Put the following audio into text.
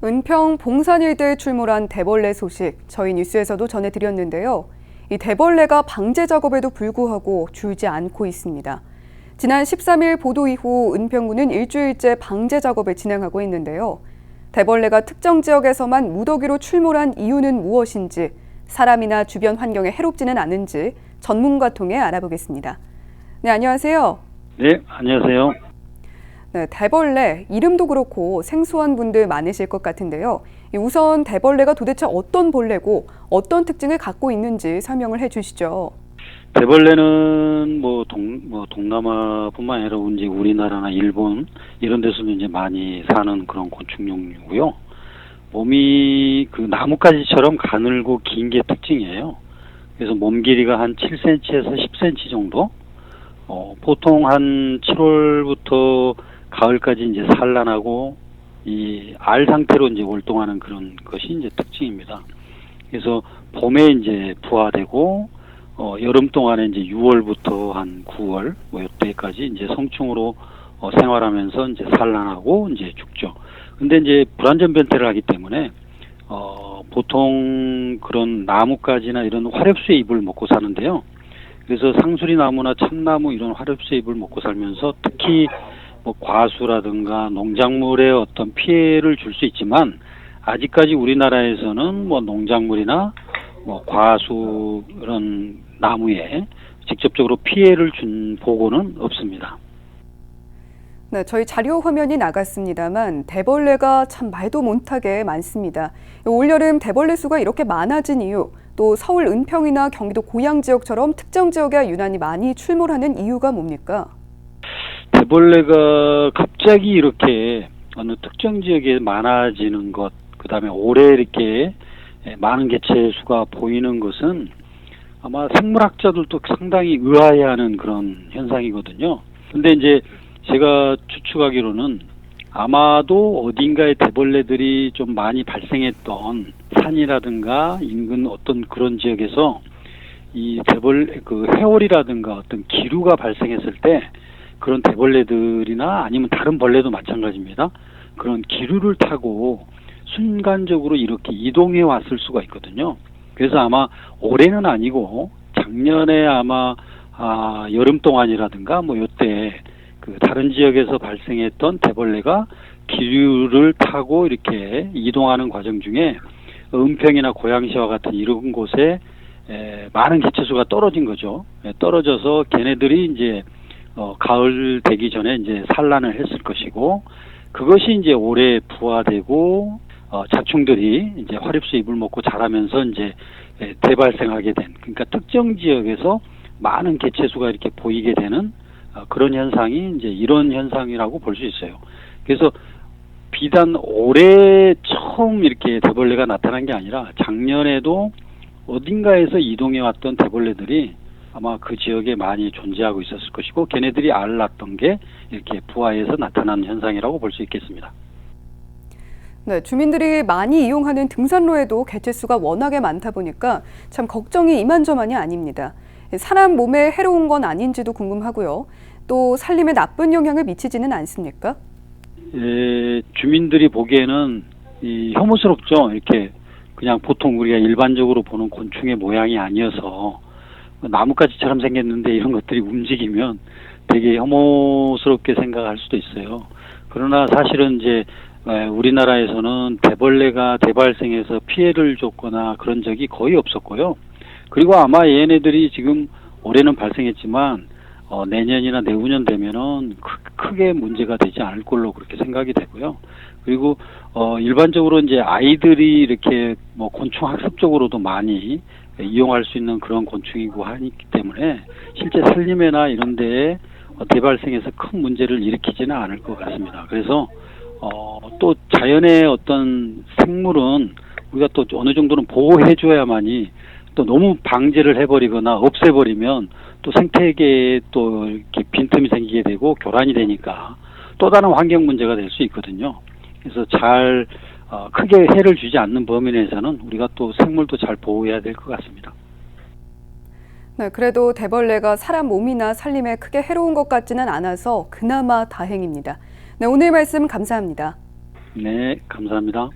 은평 봉산 일대에 출몰한 대벌레 소식 저희 뉴스에서도 전해드렸는데요. 이 대벌레가 방제 작업에도 불구하고 줄지 않고 있습니다. 지난 13일 보도 이후 은평구는 일주일째 방제 작업을 진행하고 있는데요. 대벌레가 특정 지역에서만 무더기로 출몰한 이유는 무엇인지, 사람이나 주변 환경에 해롭지는 않은지 전문가 통해 알아보겠습니다. 네, 안녕하세요. 네, 안녕하세요. 네, 대벌레, 이름도 그렇고 생소한 분들 많으실 것 같은데요. 우선 대벌레가 도대체 어떤 벌레고 어떤 특징을 갖고 있는지 설명을 해주시죠. 대벌레는 동남아뿐만 아니라 이제 우리나라나 일본 이런 데서도 이제 많이 사는 그런 곤충 종류고요. 몸이 그 나뭇가지처럼 가늘고 긴 게 특징이에요. 그래서 몸 길이가 한 7cm에서 10cm 정도. 보통 한 7월부터 가을까지 이제 산란하고 이 알 상태로 이제 활동하는 그런 것이 이제 특징입니다. 그래서 봄에 이제 부화되고 여름 동안에 이제 6월부터 한 9월 이때까지 이제 성충으로 생활하면서 이제 산란하고 이제 죽죠. 근데 이제 불완전 변태를 하기 때문에 보통 그런 나뭇가지나 이런 화렵수의 잎을 먹고 사는데요. 그래서 상수리 나무나 참나무 이런 화렵수의 잎을 먹고 살면서 특히 과수라든가 농작물에 어떤 피해를 줄 수 있지만 아직까지 우리나라에서는 농작물이나 과수 그런 나무에 직접적으로 피해를 준 보고는 없습니다. 네, 저희 자료 화면이 나갔습니다만 대벌레가 참 말도 못하게 많습니다. 올여름 대벌레 수가 이렇게 많아진 이유, 또 서울 은평이나 경기도 고양 지역처럼 특정 지역에 유난히 많이 출몰하는 이유가 뭡니까? 대벌레가 갑자기 이렇게 어느 특정 지역에 많아지는 것, 그 다음에 올해 이렇게 많은 개체 수가 보이는 것은 아마 생물학자들도 상당히 의아해하는 그런 현상이거든요. 근데 이제 제가 추측하기로는 아마도 어딘가에 대벌레들이 좀 많이 발생했던 산이라든가 인근 어떤 그런 지역에서 이 대벌레 그 해월이라든가 어떤 기류가 발생했을 때 그런 대벌레들이나 아니면 다른 벌레도 마찬가지입니다. 그런 기류를 타고 순간적으로 이렇게 이동해 왔을 수가 있거든요. 그래서 아마 올해는 아니고 작년에 아마 여름 동안이라든가 요때 그 다른 지역에서 발생했던 대벌레가 기류를 타고 이렇게 이동하는 과정 중에 은평이나 고양시와 같은 이런 곳에 많은 개체수가 떨어진 거죠. 떨어져서 걔네들이 이제 가을 되기 전에 이제 산란을 했을 것이고, 그것이 이제 올해 부화되고 자충들이 이제 화립수 잎을 먹고 자라면서 이제 대발생하게 된, 그러니까 특정 지역에서 많은 개체수가 이렇게 보이게 되는 그런 현상이 이제 이런 현상이라고 볼 수 있어요. 그래서 비단 올해 처음 이렇게 대벌레가 나타난 게 아니라 작년에도 어딘가에서 이동해 왔던 대벌레들이 아마 그 지역에 많이 존재하고 있었을 것이고, 걔네들이 알을 낳았던 게 이렇게 부화해서 나타난 현상이라고 볼 수 있겠습니다. 네, 주민들이 많이 이용하는 등산로에도 개체수가 워낙에 많다 보니까 참 걱정이 이만저만이 아닙니다. 사람 몸에 해로운 건 아닌지도 궁금하고요. 또 살림에 나쁜 영향을 미치지는 않습니까? 주민들이 보기에는 혐오스럽죠. 이렇게 그냥 보통 우리가 일반적으로 보는 곤충의 모양이 아니어서 나뭇가지처럼 생겼는데 이런 것들이 움직이면 되게 혐오스럽게 생각할 수도 있어요. 그러나 사실은 이제 우리나라에서는 대벌레가 대발생해서 피해를 줬거나 그런 적이 거의 없었고요. 그리고 아마 얘네들이 지금 올해는 발생했지만 내년이나 내후년 되면은 크게 문제가 되지 않을 걸로 그렇게 생각이 되고요. 그리고 일반적으로 이제 아이들이 이렇게 곤충 학습적으로도 많이 이용할 수 있는 그런 곤충이고 하기 때문에 실제 살림에나 이런 데에 대발생해서 큰 문제를 일으키지는 않을 것 같습니다. 그래서 또 자연의 어떤 생물은 우리가 또 어느 정도는 보호해 줘야만이, 또 너무 방제를 해버리거나 없애버리면 또 생태계에 또 이렇게 빈틈이 생기게 되고 교란이 되니까 또 다른 환경 문제가 될 수 있거든요. 그래서 잘 크게 해를 주지 않는 범위 내에서는 우리가 또 생물도 잘 보호해야 될 것 같습니다. 네, 그래도 대벌레가 사람 몸이나 살림에 크게 해로운 것 같지는 않아서 그나마 다행입니다. 네, 오늘 말씀 감사합니다. 네, 감사합니다.